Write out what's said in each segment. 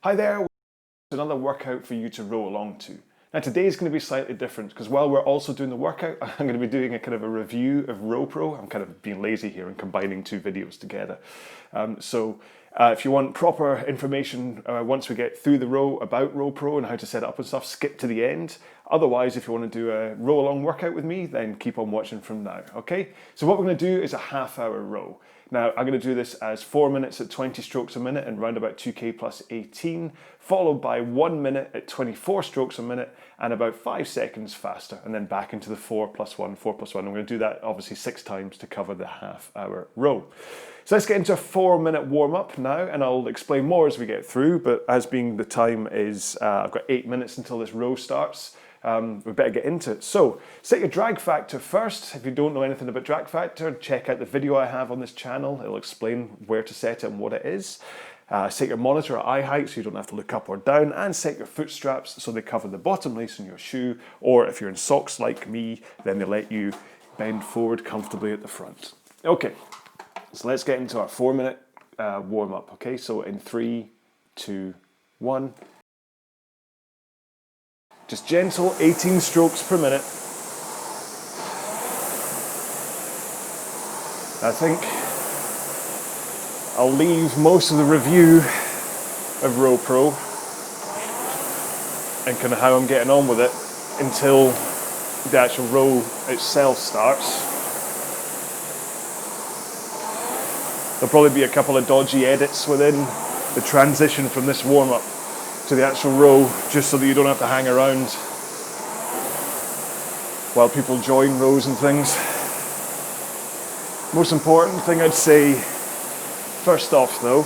Hi there, another workout for you to row along to. Now today is going to be slightly different because while we're also doing the workout, I'm going to be doing a kind of a review of RowPro. I'm kind of being lazy here and combining two videos together. If you want proper information once we get through the row about RowPro and how to set it up and stuff, skip to the end. Otherwise, if you want to do a row along workout with me, then keep on watching from now, okay? So what we're going to do is a half-hour row. Now, I'm going to do this as 4 minutes at 20 strokes a minute and round about 2K plus 18, followed by 1 minute at 24 strokes a minute and about 5 seconds faster, and then back into the 4 plus 1, 4 plus 1. I'm going to do that obviously 6 times to cover the half-hour row. So let's get into a 4-minute warm-up now, and I'll explain more as we get through, but as being the time is, I've got 8 minutes until this row starts, we better get into it. So, set your drag factor first. If you don't know anything about drag factor, check out the video I have on this channel. It'll explain where to set it and what it is. Set your monitor at eye height so you don't have to look up or down, and set your foot straps so they cover the bottom lace in your shoe, or if you're in socks like me, then they let you bend forward comfortably at the front. Okay, so let's get into our 4-minute warm-up, okay? So in 3, 2, 1. Just gentle 18 strokes per minute. I think I'll leave most of the review of RowPro and kind of how I'm getting on with it until the actual row itself starts. There'll probably be a couple of dodgy edits within the transition from this warm-up to the actual row, just so that you don't have to hang around while people join rows and things. Most important thing I'd say first off though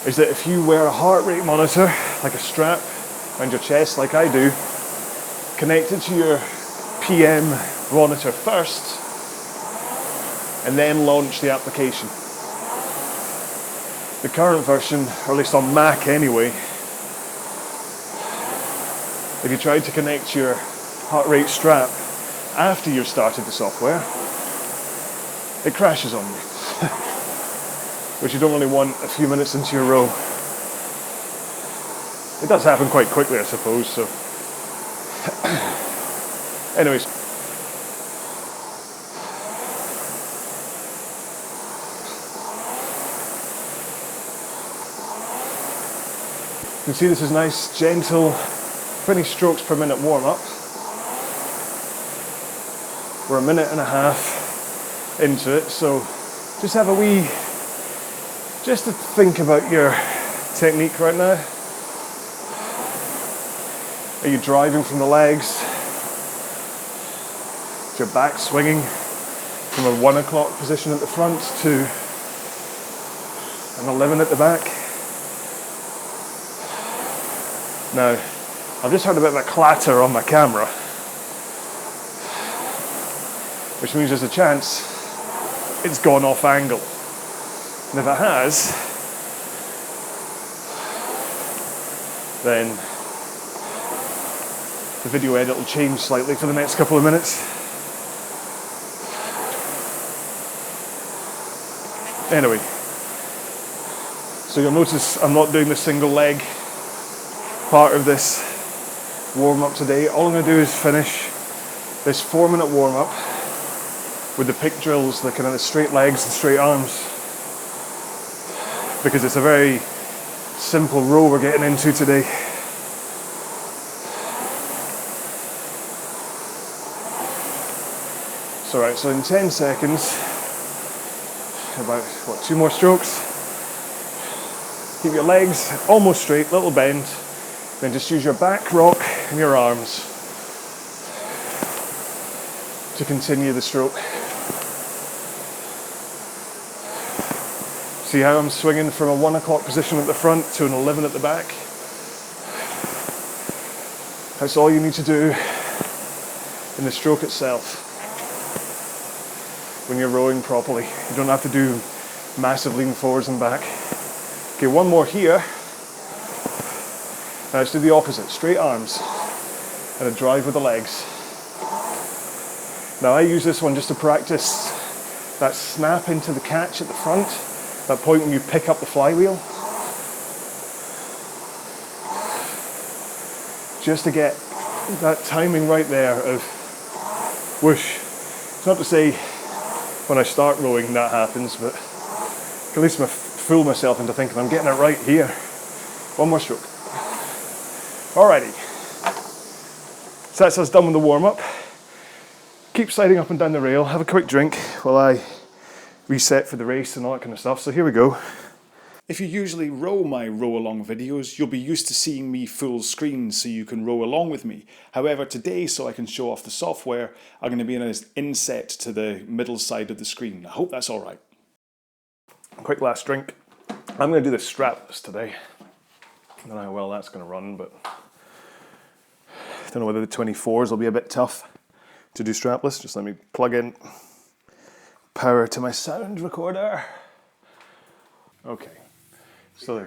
is that if you wear a heart rate monitor, like a strap around your chest like I do, connect it to your PM monitor first and then launch the application. The current version, or at least on Mac anyway, if you try to connect your heart rate strap after you've started the software, it crashes on you, which you don't really want a few minutes into your row. It does happen quite quickly, I suppose, so. Anyways. You can see this is nice, gentle, 20 strokes per minute warm-up. We're a minute and a half into it, so just have a wee, just to think about your technique right now. Are you driving from the legs? Is your back swinging from a 1 o'clock position at the front to an 11 at the back? Now, I've just heard a bit of a clatter on my camera, which means there's a chance it's gone off angle. And if it has, then the video edit will change slightly for the next couple of minutes. Anyway, so you'll notice I'm not doing the single leg part of this warm-up today. All I'm going to do is finish this 4-minute warm-up with the pick drills, the kind of the straight legs and straight arms, because it's a very simple row we're getting into today. So right, so in 10 seconds, about, 2 more strokes. Keep your legs almost straight, little bend. Then just use your back rock and your arms to continue the stroke. See how I'm swinging from a 1 o'clock position at the front to an 11 at the back? That's all you need to do in the stroke itself when you're rowing properly. You don't have to do massive lean forwards and back. Okay, one more here. Now let's do the opposite, straight arms and a drive with the legs. Now I use this one just to practice that snap into the catch at the front, that point when you pick up the flywheel. just to get that timing right there of whoosh. It's not to say when I start rowing that happens, but at least I fool myself into thinking I'm getting it right here. One more stroke. Alrighty. So that's us done with the warm-up. Keep sliding up and down the rail, have a quick drink while I reset for the race and all that kind of stuff. So here we go. If you usually row my row along videos, you'll be used to seeing me full screen so you can row along with me. However, today, so I can show off the software, I'm going to be in an inset to the middle side of the screen. I hope that's all right. Quick last drink. I'm going to do the strapless today. I don't know how well that's going to run, but I don't know whether the 24s will be a bit tough to do strapless. Just let me plug in power to my sound recorder. Okay. So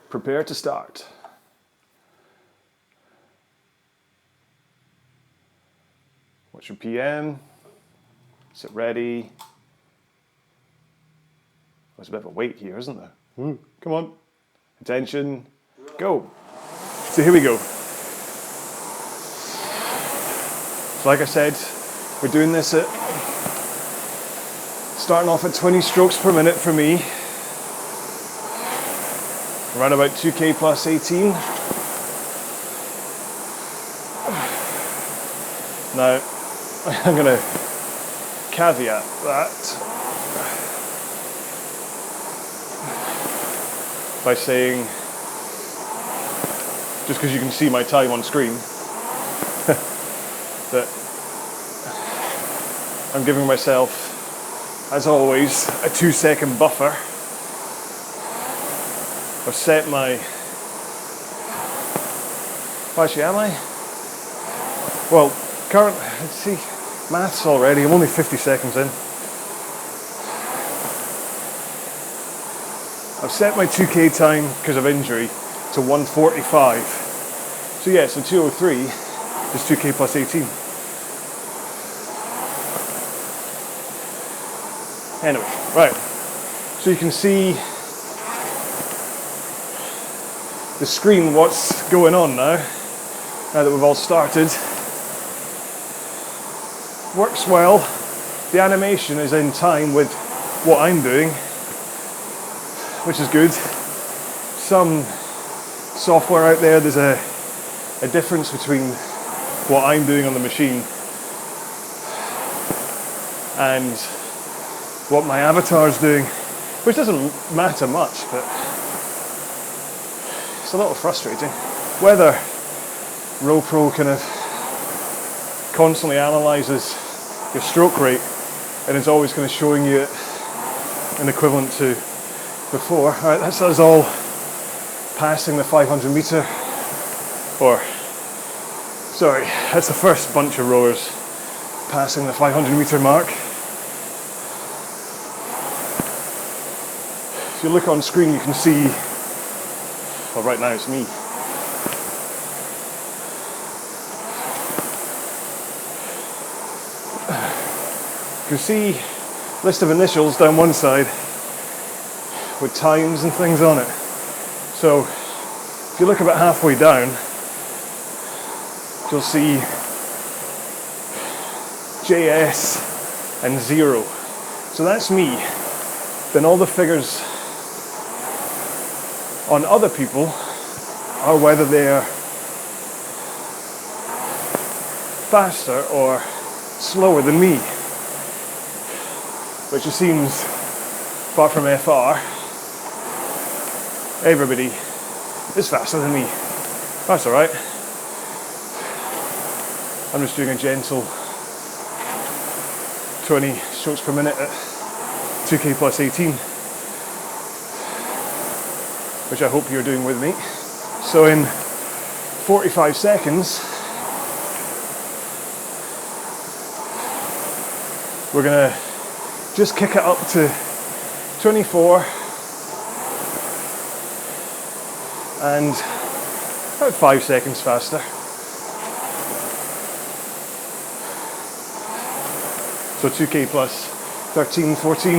prepare to start. What's your PM? Sit ready. There's a bit of a wait here, isn't there? Come on. Attention. Go. So here we go. So like I said, we're doing this at starting off at 20 strokes per minute for me. Around about 2k plus 18. Now, I'm going to caveat that by saying, just because you can see my time on screen, that I'm giving myself, as always, a 2-second buffer. I've set my, actually am I? Well, let's see, maths already, I'm only 50 seconds in. I've set my 2k time, because of injury, to 1:45. So yeah, so 2:03 is 2k plus 18. Anyway, right, so you can see the screen what's going on now that we've all started. Works well. The animation is in time with what I'm doing, which is good. Some software out there, there's a difference between what I'm doing on the machine and what my avatar is doing, which doesn't matter much, but it's a little frustrating. Whether RowPro kind of constantly analyzes your stroke rate and is always kind of showing you it an equivalent to before. Alright, that's us all passing the 500 meter, or sorry, that's the first bunch of rowers passing the 500 meter mark. If you look on screen, you can see, well, right now it's me. You can see list of initials down one side with times and things on it. So if you look about halfway down, you'll see JS and 0. So that's me. Then all the figures on other people are whether they're faster or slower than me, which it seems, apart from FR, everybody is faster than me. That's alright. I'm just doing a gentle 20 strokes per minute at 2k plus 18, which I hope you're doing with me. So in 45 seconds, we're gonna just kick it up to 24 and about 5 seconds faster. So 2k plus 13, 14,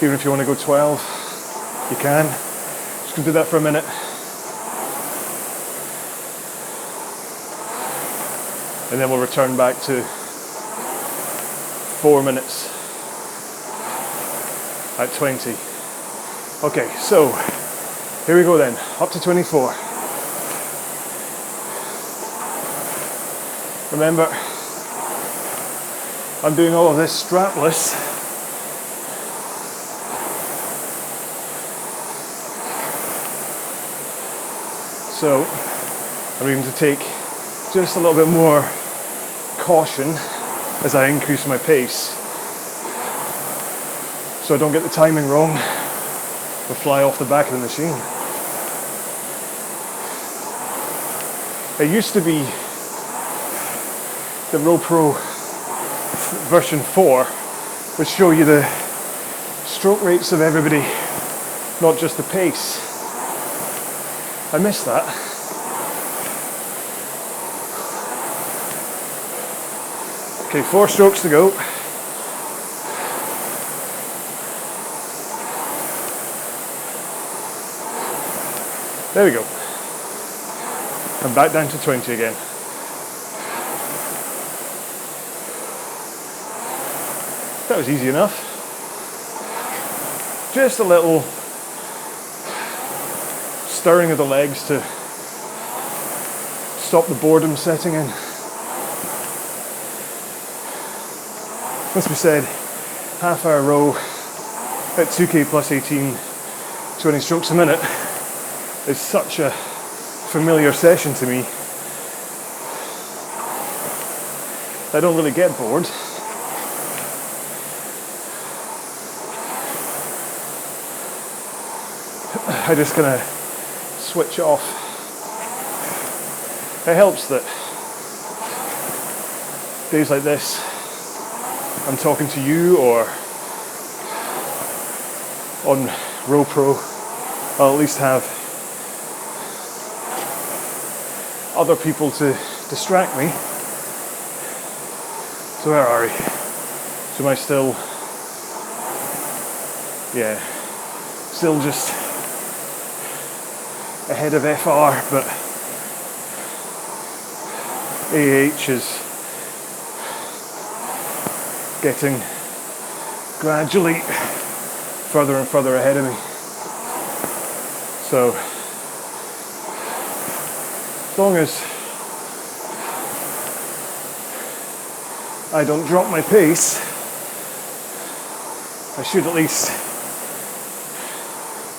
even if you want to go 12, you can. Just gonna do that for a minute. and then we'll return back to 4 minutes at 20. Okay, so here we go then, up to 24. Remember, I'm doing all of this strapless. So I'm going to take just a little bit more caution as I increase my pace, so I don't get the timing wrong or fly off the back of the machine. It used to be the RowPro version 4 would show you the stroke rates of everybody, not just the pace. I missed that. Okay, 4 strokes to go. There we go. I'm back down to 20 again. That was easy enough. Just a little stirring of the legs to stop the boredom setting in. Must be said, half hour row at 2k plus 18, 20 strokes a minute is such a familiar session to me. I don't really get bored. I just kind of switch off. It helps that days like this I'm talking to you, or on RowPro I'll at least have other people to distract me. So where are we? So am I still, yeah, still just ahead of FR, but AH is getting gradually further and further ahead of me. So as long as I don't drop my pace, I should at least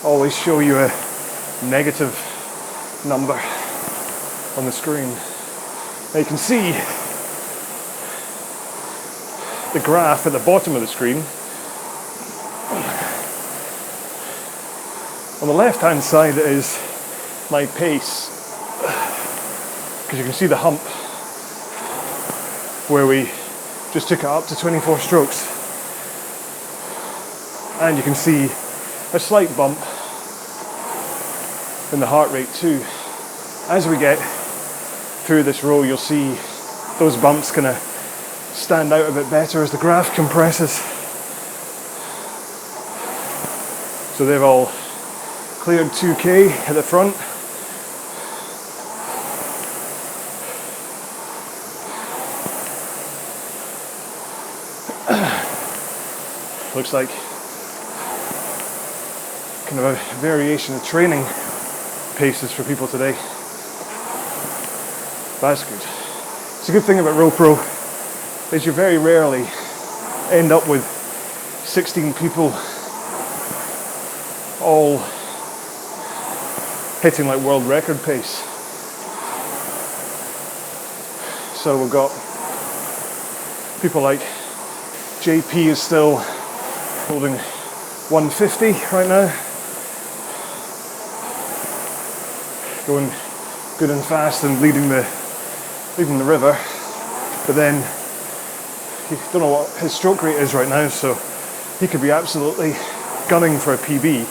always show you a negative number on the screen. Now you can see the graph at the bottom of the screen. On the left hand side is my pace, because you can see the hump where we just took it up to 24 strokes, and you can see a slight bump in the heart rate too. As we get through this row, you'll see those bumps kind of stand out a bit better as the graph compresses. So they've all cleared 2k at the front. Looks like kind of a variation of training paces for people today. That's good. It's a good thing about RowPro is you very rarely end up with 16 people all hitting like world record pace. So we've got people like JP is still holding 150 right now, going good and fast and leading the river, but then you don't know what his stroke rate is right now, so he could be absolutely gunning for a PB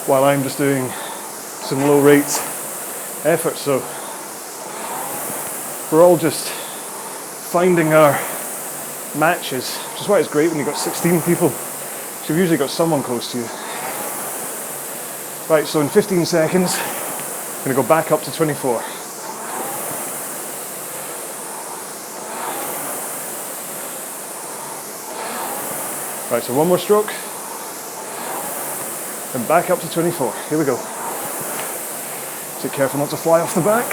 while I'm just doing some low rate effort. So we're all just finding our matches, which is why it's great when you've got 16 people. So you've usually got someone close to you. Right, so in 15 seconds, I'm going to go back up to 24. Right, so one more stroke. And back up to 24. Here we go. Take careful not to fly off the back.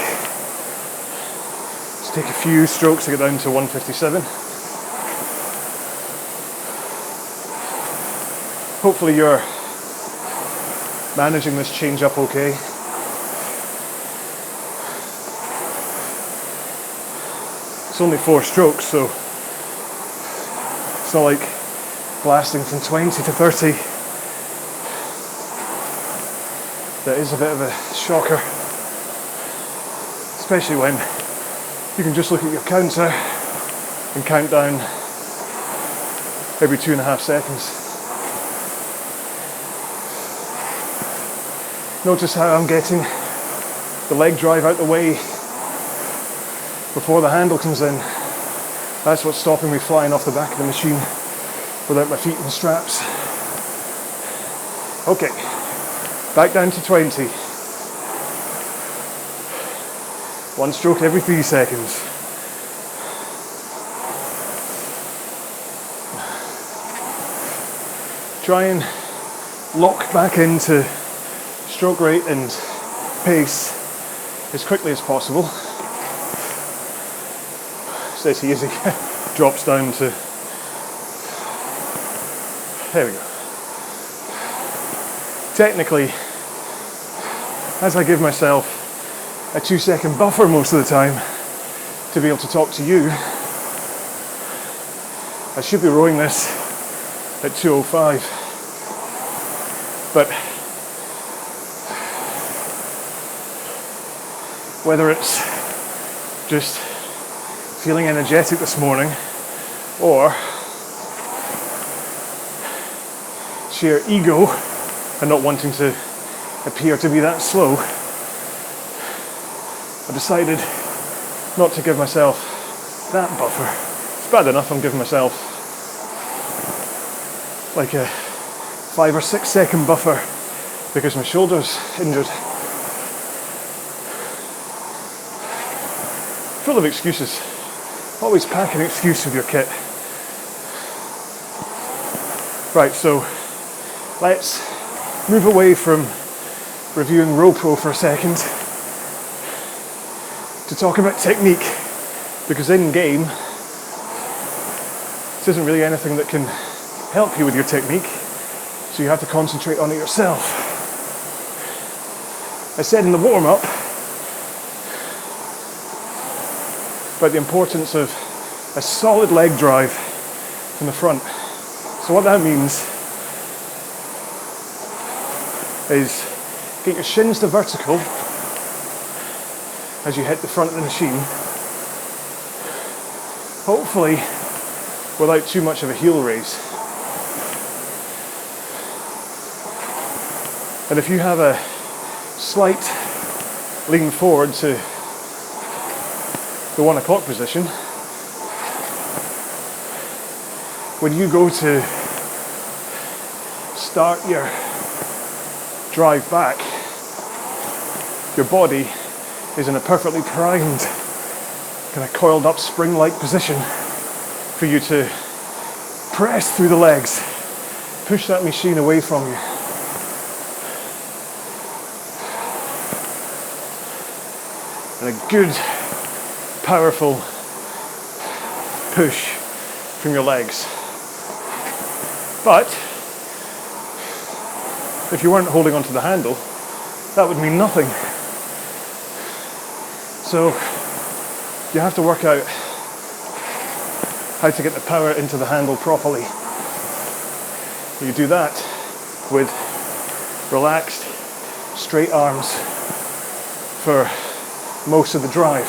Just take a few strokes to get down to 157. Hopefully you're managing this change up okay. It's only 4 strokes, so it's not like blasting from 20 to 30. That is a bit of a shocker, especially when you can just look at your counter and count down every 2.5 seconds. Notice how I'm getting the leg drive out the way before the handle comes in. That's what's stopping me flying off the back of the machine without my feet in the straps. Okay, back down to 20. 1 stroke every 3 seconds. Try and lock back into stroke rate and pace as quickly as possible. Says he as he drops down to, there we go. Technically, as I give myself a 2-second buffer most of the time to be able to talk to you, I should be rowing this at 2:05, but whether it's just feeling energetic this morning or sheer ego and not wanting to appear to be that slow, I decided not to give myself that buffer. It's bad enough I'm giving myself like a 5 or 6 second buffer because my shoulder's injured. Full of excuses. Always pack an excuse with your kit. Right, so let's move away from reviewing RowPro for a second to talk about technique, because in game this isn't really anything that can help you with your technique, so you have to concentrate on it yourself. I said in the warm-up about the importance of a solid leg drive from the front. So what that means is get your shins to vertical as you hit the front of the machine, hopefully without too much of a heel raise. And if you have a slight lean forward to the 1 o'clock position, when you go to start your drive back, your body is in a perfectly primed, kind of coiled up spring-like position for you to press through the legs, push that machine away from you. And a good, powerful push from your legs. But if you weren't holding onto the handle, that would mean nothing. So you have to work out how to get the power into the handle properly. You do that with relaxed, straight arms for most of the drive.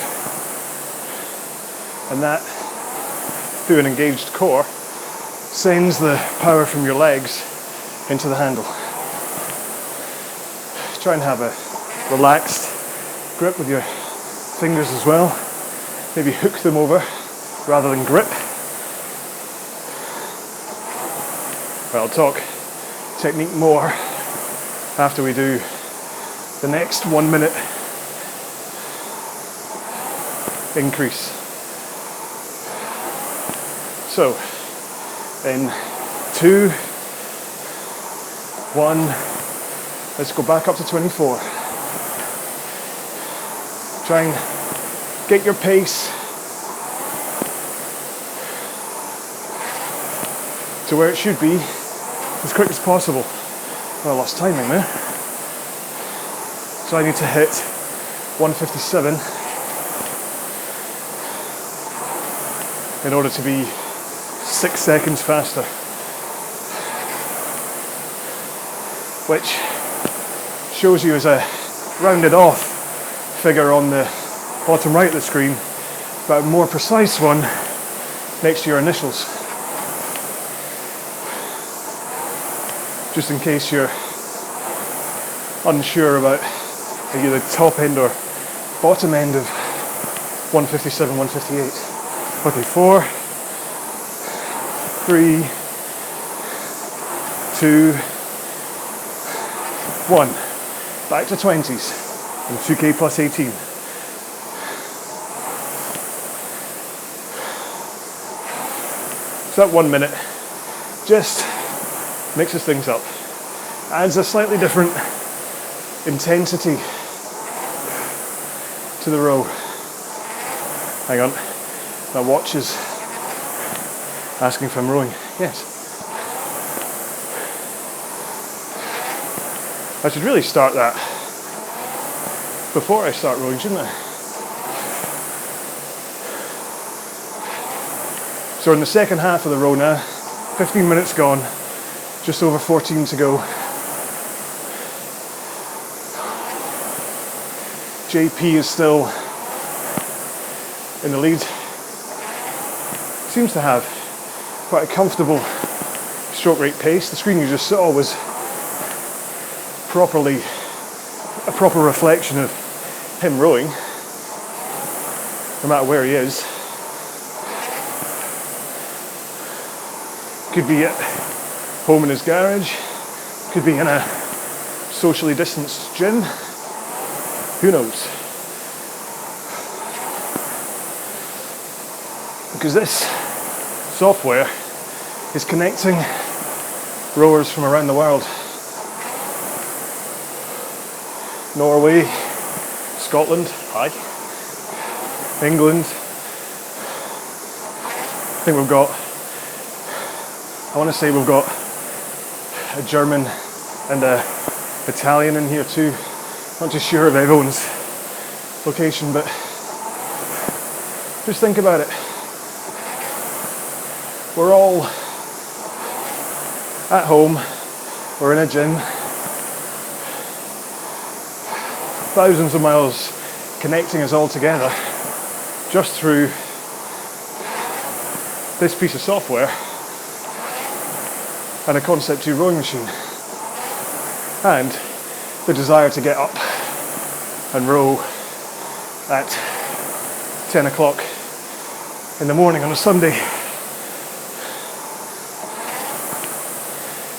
And that, through an engaged core, sends the power from your legs into the handle. Try and have a relaxed grip with your fingers as well. Maybe hook them over rather than grip. Well, I'll talk technique more after we do the next 1 minute increase. So, in 2, 1. Let's go back up to 24. Try and get your pace to where it should be as quick as possible. Oh, I lost timing there. So I need to hit 157 in order to be 6 seconds faster, which shows you as a rounded off figure on the bottom right of the screen, but a more precise one next to your initials, just in case you're unsure about either the top end or bottom end of 157, 158. Okay, 4, 3, 2, 1. Back to 20s and 2K plus 18. So that 1 minute just mixes things up, adds a slightly different intensity to the row. Hang on, my watch is asking if I'm rowing. Yes. I should really start that before I start rowing, shouldn't I? So we're in the second half of the row now, 15 minutes gone, just over 14 to go. JP is still in the lead. Seems to have quite a comfortable stroke rate pace. The screen you just saw was a proper reflection of him rowing, no matter where he is. Could be at home in his garage, could be in a socially distanced gym, who knows? Because this software is connecting rowers from around the world. Norway, Scotland, hi, England. I think we've got, I want to say we've got a German and a Italian in here too. Not too sure of everyone's location, but just think about it. We're all at home, we're in a gym, thousands of miles connecting us all together just through this piece of software and a Concept 2 rowing machine, and the desire to get up and row at 10 o'clock in the morning on a Sunday.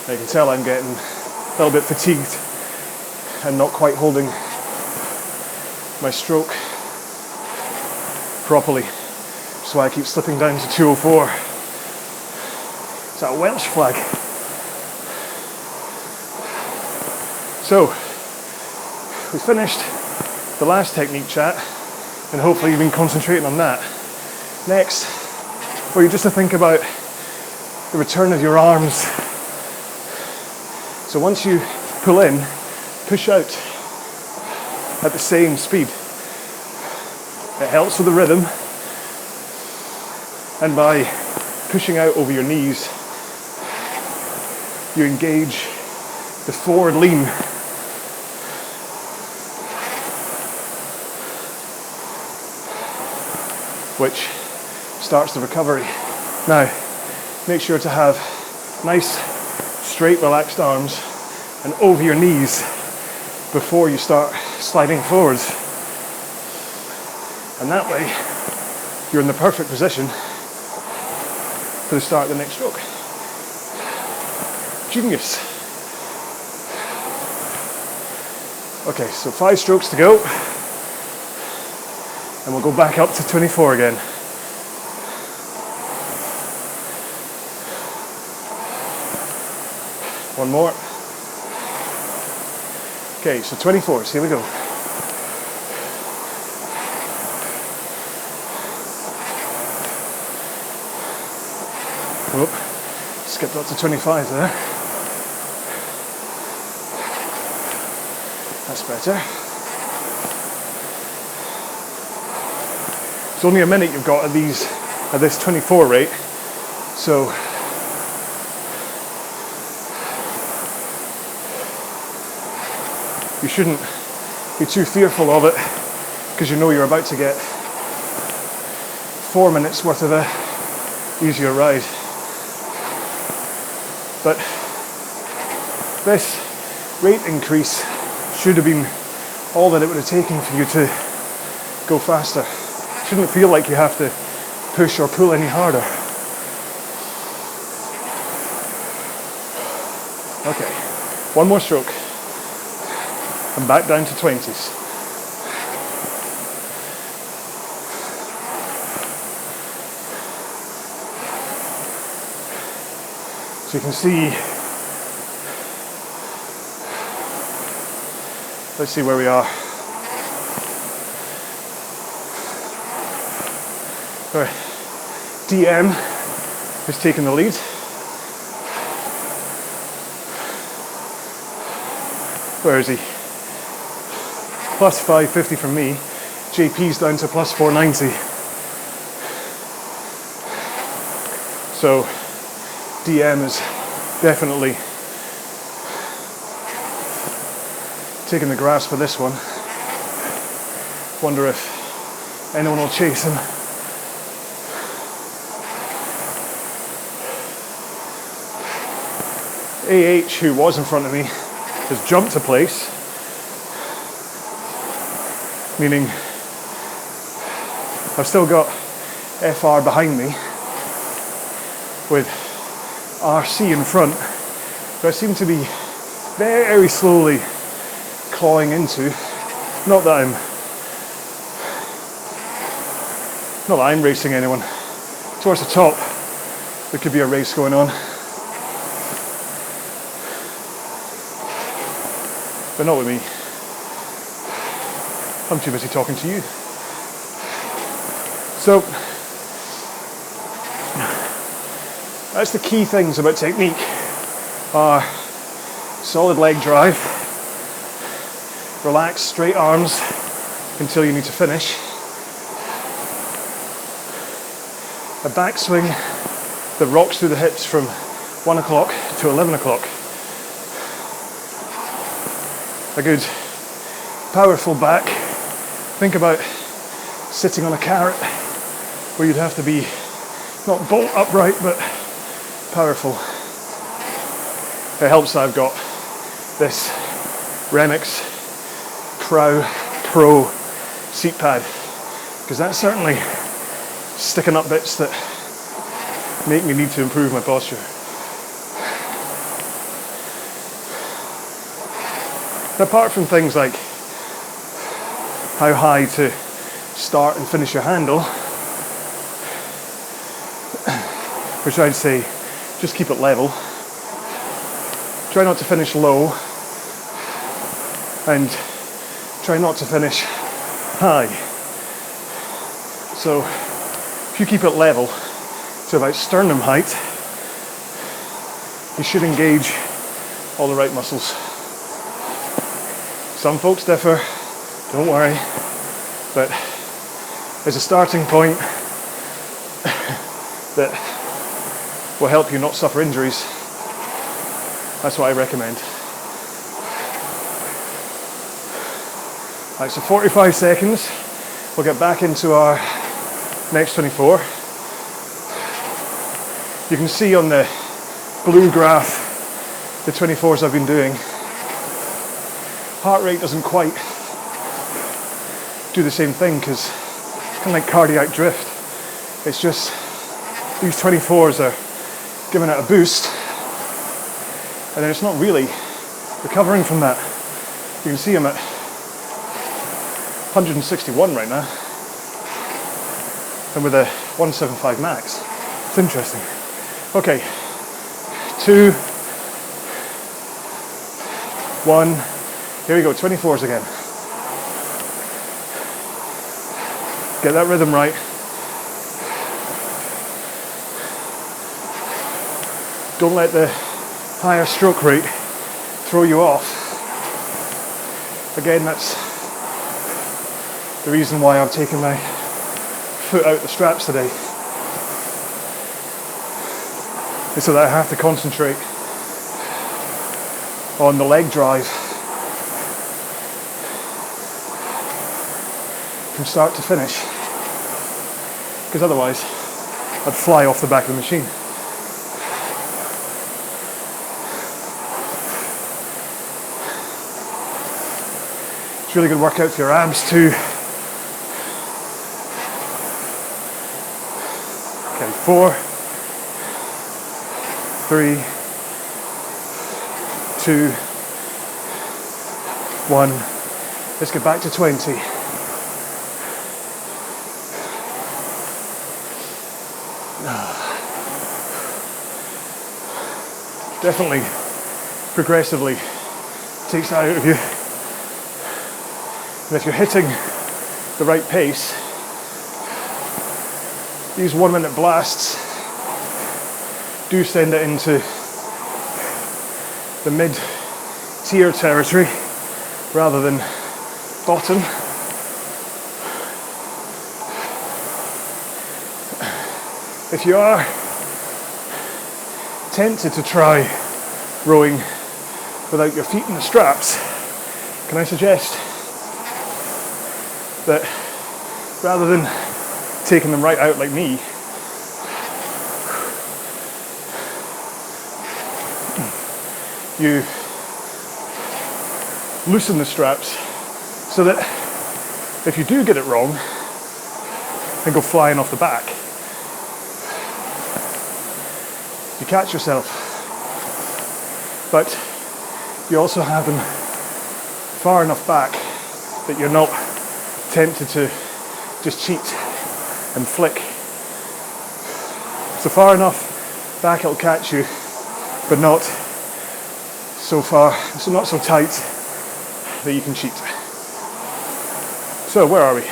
You can tell I'm getting a little bit fatigued and not quite holding my stroke properly. That's why I keep slipping down to 204. Is that a Welsh flag? So, we finished the last technique chat, and hopefully you've been concentrating on that. Next, I want you just to think about the return of your arms. So once you pull in, push out at the same speed. It helps with the rhythm, and by pushing out over your knees, you engage the forward lean. Which starts the recovery. Now, make sure to have nice, straight, relaxed arms and over your knees before you start sliding forwards. And that way, you're in the perfect position for the start of the next stroke. Genius. Okay, so 5 strokes to go. And we'll go back up to 24 again. One more. Okay, so 24s, here we go. Whoop, skipped up to 25 there. That's better. It's only a minute you've got at this 24 rate, so you shouldn't be too fearful of it, because you know you're about to get 4 minutes worth of a easier ride. But this rate increase should have been all that it would have taken for you to go faster. Shouldn't feel like you have to push or pull any harder. Okay, one more stroke. And back down to 20s. So you can see, let's see where we are. All right, DM is taking the lead. Where is he? Plus 550 from me. JP's down to plus 490. So DM is definitely taking the grasp of this one. Wonder if anyone will chase him. AH, who was in front of me, has jumped a place, meaning I've still got FR behind me with RC in front, who I seem to be very slowly clawing into. Not that I'm racing anyone. Towards the top, there could be a race going on. But not with me. I'm too busy talking to you. So, that's the key things about technique, are solid leg drive, relax straight arms until you need to finish, a backswing that rocks through the hips from 1 o'clock to 11 o'clock, a good powerful back. Think about sitting on a carrot where you'd have to be not bolt upright but powerful. It helps that I've got this Remix RowPro seat pad, because that's certainly sticking up bits that make me need to improve my posture. Apart from things like how high to start and finish your handle, which I'd say just keep it level. Try not to finish low, and try not to finish high. So if you keep it level to about sternum height, you should engage all the right muscles. Some folks differ, don't worry, but there's a starting point that will help you not suffer injuries. That's what I recommend. Right, so 45 seconds, we'll get back into our next 24. You can see on the blue graph the 24s I've been doing. Heart rate doesn't quite do the same thing, because it's kind of like cardiac drift. It's just these 24s are giving it a boost, and then it's not really recovering from that. You can see I'm at 161 right now, and with a 175 max. It's interesting. Okay, 2, 1. Here we go, 24s again. Get that rhythm right. Don't let the higher stroke rate throw you off. Again, that's the reason why I've taken my foot out the straps today. Is so that I have to concentrate on the leg drive from start to finish, because otherwise I'd fly off the back of the machine. It's a really good workout for your abs too. Okay, 4, 3, 2, 1. Let's get back to 20. Definitely, progressively takes that out of you. And if you're hitting the right pace, these 1 minute blasts do send it into the mid-tier territory rather than bottom. If you are tempted to try rowing without your feet in the straps, can I suggest that rather than taking them right out like me, you loosen the straps so that if you do get it wrong and go flying off the back, you catch yourself, but you also have them far enough back that you're not tempted to just cheat and flick. So far enough back it'll catch you, but not so far, so not so tight that you can cheat. So where are we?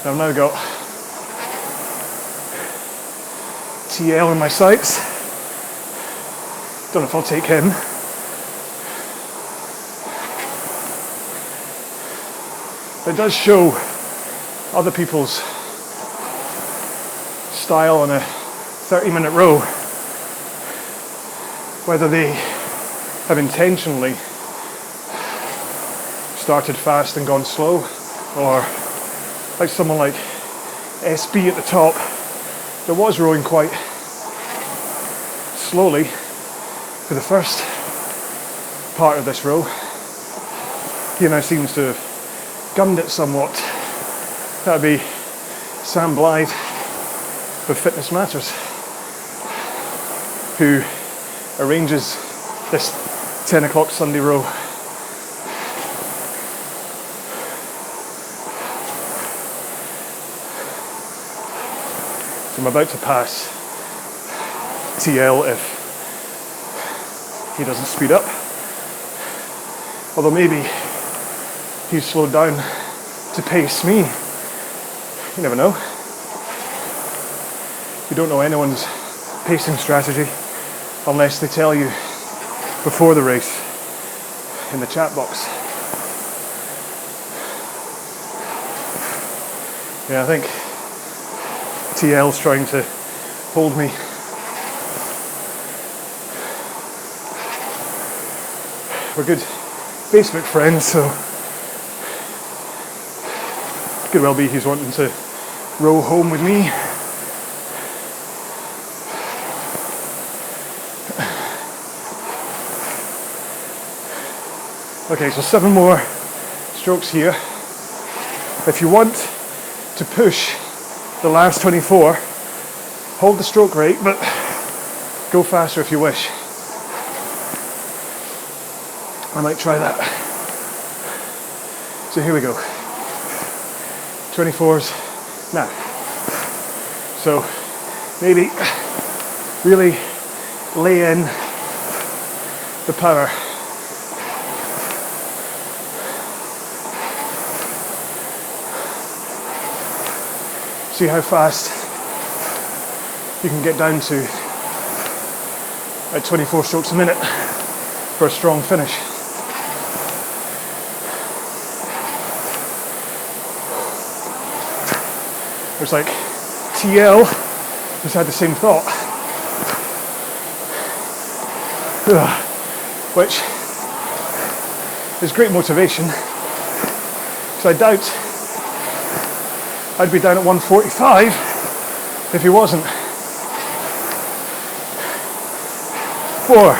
I've now got TL in my sights. Don't know if I'll take him. It does show other people's style on a 30-minute row, whether they have intentionally started fast and gone slow, or like someone like SB at the top that was rowing quite slowly for the first part of this row. He now seems to have gummed it somewhat. That would be Sam Blythe with Fitness Matters, who arranges this 10 o'clock Sunday row. So I'm about to pass TL if he doesn't speed up. Although maybe he's slowed down to pace me. You never know. You don't know anyone's pacing strategy unless they tell you before the race in the chat box. Yeah, I think TL's trying to hold me. We're good Facebook friends, so could well be he's wanting to row home with me. Okay, so 7 more strokes here. If you want to push the last 24, hold the stroke rate, but go faster if you wish. I might try that. So here we go. 24s now. So maybe really lay in the power. See how fast you can get down to at 24 strokes a minute for a strong finish. It's like TL has had the same thought, which is great motivation, because I doubt I'd be down at 145 if he wasn't. 4,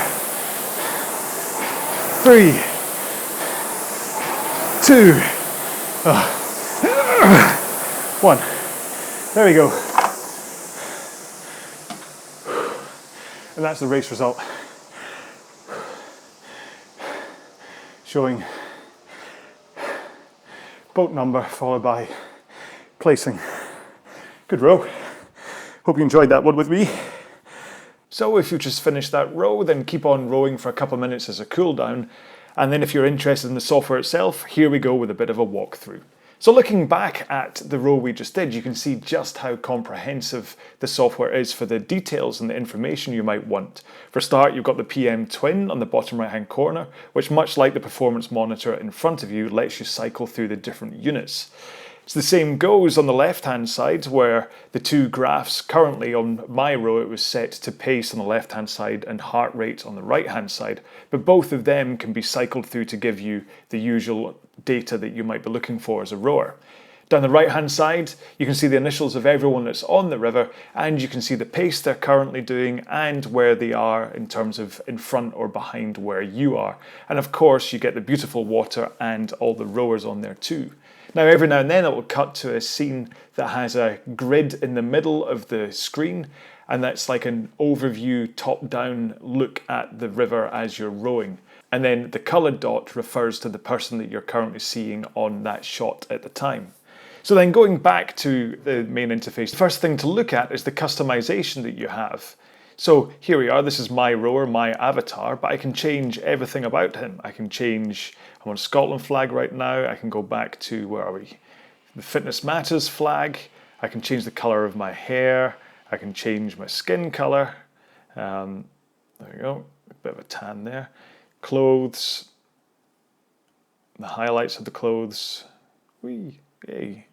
3, 2, 1. There we go. And that's the race result. Showing boat number followed by placing. Good row. Hope you enjoyed that one with me. So if you just finished that row, then keep on rowing for a couple of minutes as a cool down. And then if you're interested in the software itself, here we go with a bit of a walkthrough. So looking back at the row we just did, you can see just how comprehensive the software is for the details and the information you might want. For a start, you've got the PM Twin on the bottom right hand corner, which much like the performance monitor in front of you, lets you cycle through the different units. So the same goes on the left hand side, where the two graphs currently on my row, it was set to pace on the left hand side and heart rate on the right hand side, but both of them can be cycled through to give you the usual data that you might be looking for as a rower. Down the right hand side, you can see the initials of everyone that's on the river, and you can see the pace they're currently doing and where they are in terms of in front or behind where you are. And of course you get the beautiful water and all the rowers on there too. Now every now and then it will cut to a scene that has a grid in the middle of the screen, and that's like an overview top-down look at the river as you're rowing. And then the coloured dot refers to the person that you're currently seeing on that shot at the time. So then going back to the main interface, the first thing to look at is the customization that you have. So here we are, this is my rower, my avatar, but I can change everything about him. I can change, I'm on Scotland flag right now, I can go back to, where are we? The Fitness Matters flag. I can change the colour of my hair, I can change my skin colour. There we go, a bit of a tan there. Clothes, the highlights of the clothes. Whee, hey.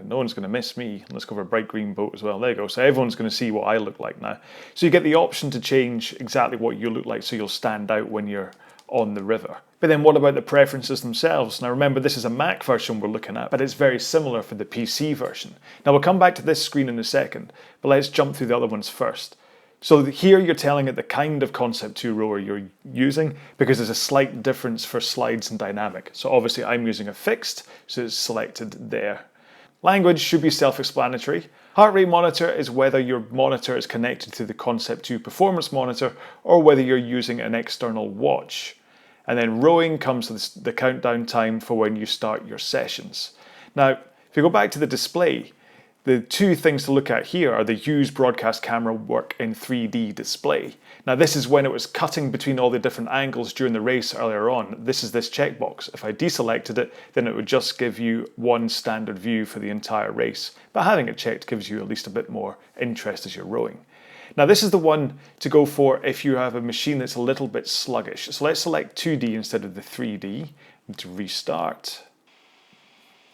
No one's going to miss me. Let's go for a bright green boat as well. There you go. So everyone's going to see what I look like now. So you get the option to change exactly what you look like so you'll stand out when you're on the river. But then what about the preferences themselves? Now remember, this is a Mac version we're looking at, but it's very similar for the PC version. Now we'll come back to this screen in a second, but let's jump through the other ones first. So here you're telling it the kind of Concept 2 rower you're using, because there's a slight difference for slides and dynamic. So obviously I'm using a fixed, so it's selected there. Language should be self-explanatory. Heart rate monitor is whether your monitor is connected to the Concept 2 performance monitor or whether you're using an external watch. And then rowing comes to the countdown time for when you start your sessions. Now, if you go back to the display, the two things to look at here are the Use Broadcast Camera Work in 3D display. Now this is when it was cutting between all the different angles during the race earlier on. This is this checkbox. If I deselected it, then it would just give you one standard view for the entire race. But having it checked gives you at least a bit more interest as you're rowing. Now this is the one to go for if you have a machine that's a little bit sluggish. So let's select 2D instead of the 3D. To restart.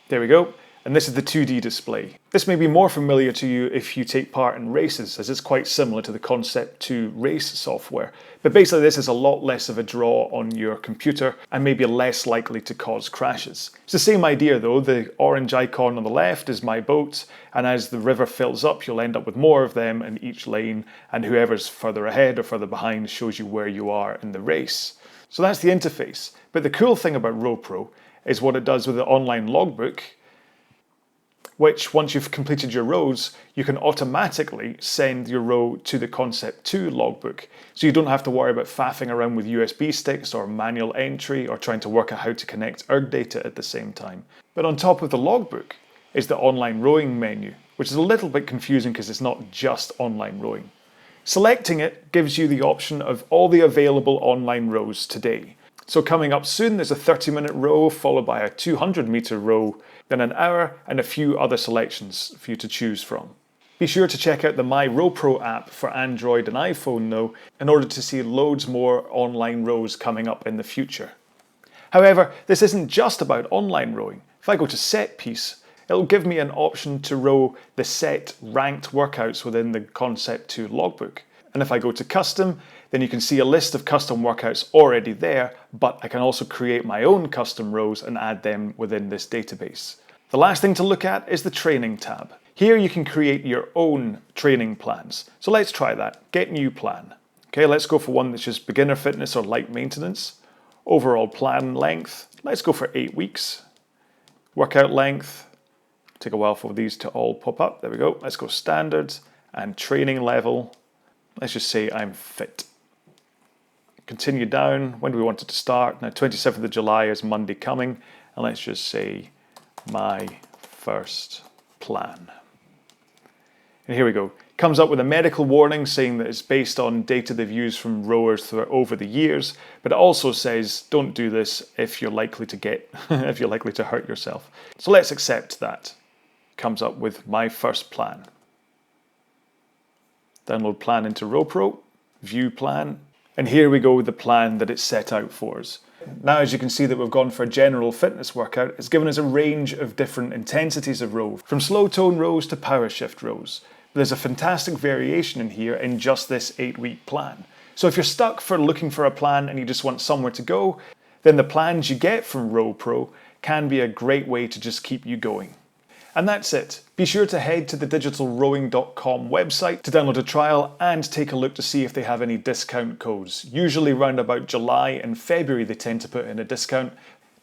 There we go. And this is the 2D display. This may be more familiar to you if you take part in races, as it's quite similar to the Concept 2 race software. But basically this is a lot less of a draw on your computer and maybe less likely to cause crashes. It's the same idea though. The orange icon on the left is my boat, and as the river fills up you'll end up with more of them in each lane, and whoever's further ahead or further behind shows you where you are in the race. So that's the interface. But the cool thing about RowPro is what it does with the online logbook, which once you've completed your rows, you can automatically send your row to the Concept 2 logbook. So you don't have to worry about faffing around with USB sticks or manual entry or trying to work out how to connect ERG data at the same time. But on top of the logbook, is the online rowing menu, which is a little bit confusing because it's not just online rowing. Selecting it gives you the option of all the available online rows today. So coming up soon, there's a 30-minute row followed by a 200-meter row, then an hour and a few other selections for you to choose from. Be sure to check out the My RowPro app for Android and iPhone though, in order to see loads more online rows coming up in the future. However, this isn't just about online rowing. If I go to set piece, it'll give me an option to row the set ranked workouts within the Concept 2 logbook. And if I go to custom, then you can see a list of custom workouts already there, but I can also create my own custom rows and add them within this database. The last thing to look at is the training tab. Here you can create your own training plans. So let's try that. Get new plan. Okay, let's go for one that's just beginner fitness or light maintenance. Overall plan length, let's go for 8 weeks. Workout length, take a while for these to all pop up. There we go. Let's go standards and training level. Let's just say I'm fit. Continue down. When do we want it to start? Now 27th of July is Monday coming. And let's just say my first plan. And here we go. Comes up with a medical warning saying that it's based on data they've used from rowers over the years, but it also says don't do this if you're likely to if you're likely to hurt yourself. So let's accept that. Comes up with my first plan. Download plan into RowPro, view plan, and here we go with the plan that it's set out for us. Now as you can see that we've gone for a general fitness workout, it's given us a range of different intensities of row, from slow tone rows to power shift rows. There's a fantastic variation in here in just this 8-week plan. So if you're stuck for looking for a plan and you just want somewhere to go, then the plans you get from RowPro can be a great way to just keep you going. And that's it. Be sure to head to the digitalrowing.com website to download a trial and take a look to see if they have any discount codes. Usually around about July and February they tend to put in a discount,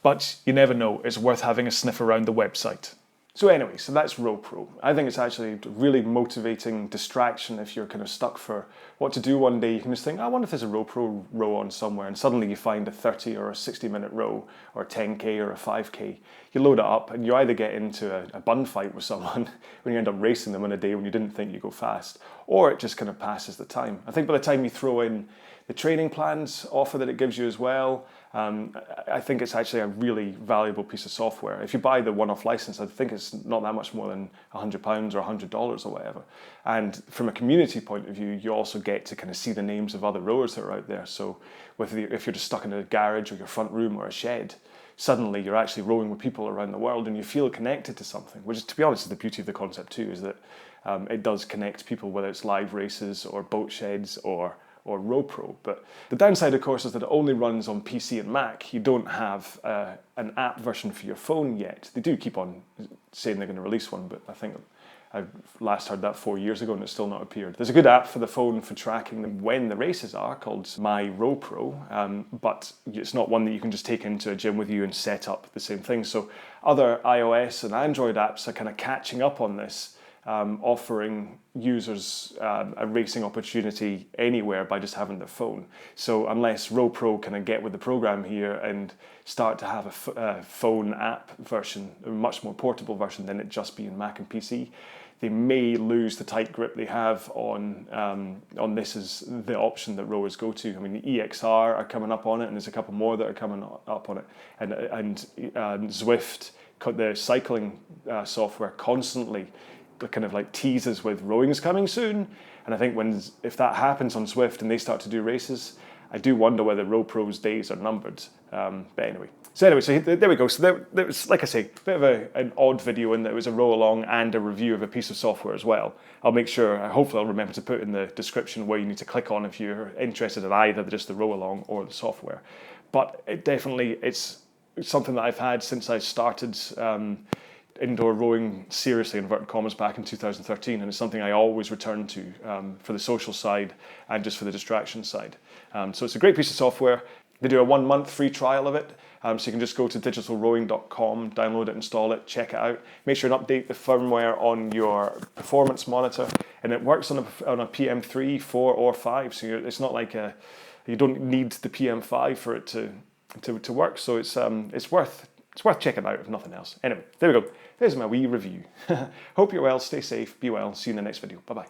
but you never know, it's worth having a sniff around the website. So anyway, so that's RowPro. I think it's actually a really motivating distraction if you're kind of stuck for what to do one day. You can just think, I wonder if there's a RowPro row on somewhere, and suddenly you find a 30 or a 60-minute row, or a 10k or a 5k. You load it up and you either get into a bun fight with someone when you end up racing them on a day when you didn't think you'd go fast, or it just kind of passes the time. I think by the time you throw in the training plans offer that it gives you as well, I think it's actually a really valuable piece of software. If you buy the one-off license, I think it's not that much more than £100 or $100 or whatever. And from a community point of view, you also get to kind of see the names of other rowers that are out there. So if you're just stuck in a garage or your front room or a shed, suddenly you're actually rowing with people around the world and you feel connected to something, which is, to be honest, is the beauty of the Concept 2, is that it does connect people, whether it's live races or boat sheds or RowPro. But the downside, of course, is that it only runs on PC and Mac. You don't have an app version for your phone yet. They do keep on saying they're going to release one, but I think I last heard that 4 years ago and it's still not appeared. There's a good app for the phone for tracking when the races are called My RowPro, but it's not one that you can just take into a gym with you and set up the same thing. So other iOS and Android apps are kind of catching up on this, offering users a racing opportunity anywhere by just having their phone. So unless RowPro kind of get with the program here and start to have a phone app version, a much more portable version than it just being Mac and PC, they may lose the tight grip they have on this as the option that rowers go to. I mean, EXR are coming up on it, and there's a couple more that are coming up on it, and Zwift, the cycling software, constantly kind of like teases with rowing's coming soon. And I think if that happens on Zwift and they start to do races, I do wonder whether RowPro's days are numbered. But anyway, so there we go. So there was, like I say, a bit of an odd video in that it was a RowAlong and a review of a piece of software as well. I'll make sure, hopefully I'll remember to put in the description where you need to click on if you're interested in either just the RowAlong or the software. But it's something that I've had since I started indoor rowing seriously, inverted commas, back in 2013, and it's something I always return to for the social side and just for the distraction side. So it's a great piece of software. They do a 1-month free trial of it, so you can just go to digitalrowing.com, download it, install it, check it out. Make sure and update the firmware on your performance monitor, and it works on a PM3, 4, or 5. So it's not like you don't need the PM5 for it to work. So it's worth It's worth checking out if nothing else. Anyway, there we go. There's my wee review. Hope you're well, stay safe, be well, see you in the next video. Bye-bye.